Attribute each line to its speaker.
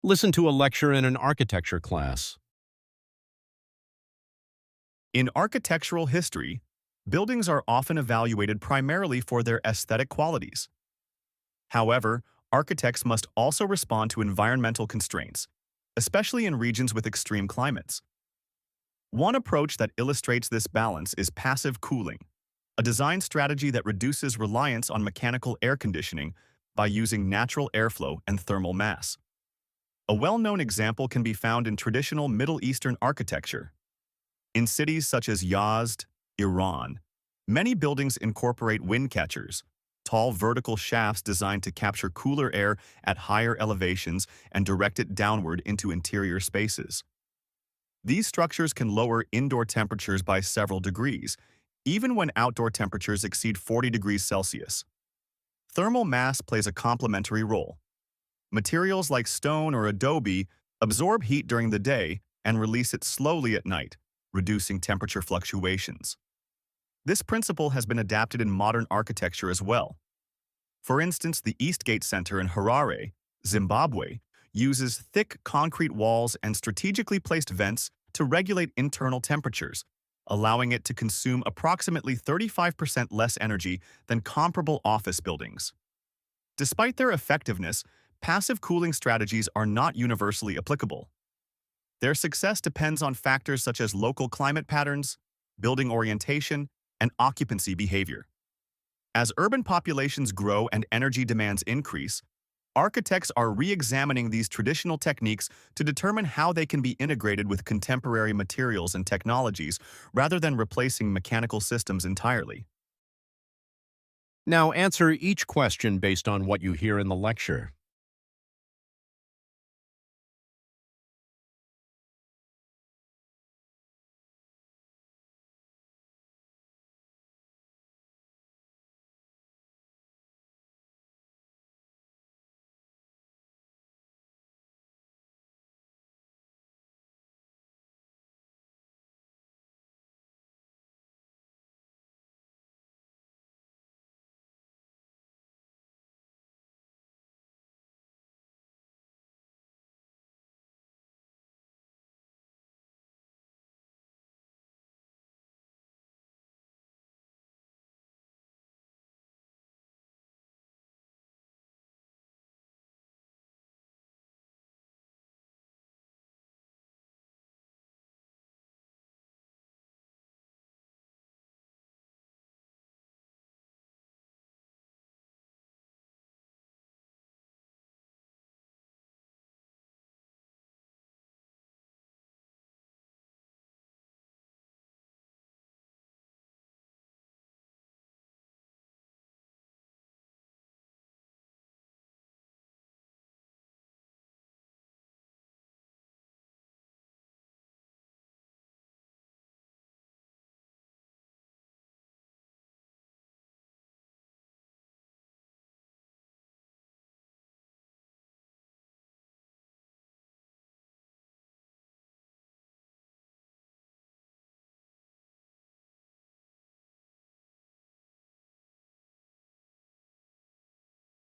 Speaker 1: Listen to a lecture in an architecture class.
Speaker 2: In architectural history, buildings are often evaluated primarily for their aesthetic qualities. However, architects must also respond to environmental constraints, especially in regions with extreme climates. One approach that illustrates this balance is passive cooling, a design strategy that reduces reliance on mechanical air conditioning by using natural airflow and thermal mass. A well-known example can be found in traditional Middle Eastern architecture. In cities such as Yazd, Iran, many buildings incorporate wind catchers, tall vertical shafts designed to capture cooler air at higher elevations and direct it downward into interior spaces. These structures can lower indoor temperatures by several degrees, even when outdoor temperatures exceed 40 degrees Celsius. Thermal mass plays a complementary role. Materials like stone or adobe absorb heat during the day and release it slowly at night, reducing temperature fluctuations. This principle has been adapted in modern architecture as well. For instance, the Eastgate Center in Harare, Zimbabwe, uses thick concrete walls and strategically placed vents to regulate internal temperatures, allowing it to consume approximately 35% less energy than comparable office buildings. Despite their effectiveness, passive cooling strategies are not universally applicable. Their success depends on factors such as local climate patterns, building orientation, and occupancy behavior. As urban populations grow and energy demands increase, architects are re-examining these traditional techniques to determine how they can be integrated with contemporary materials and technologies rather than replacing mechanical systems entirely.
Speaker 1: Now answer each question based on what you hear in the lecture.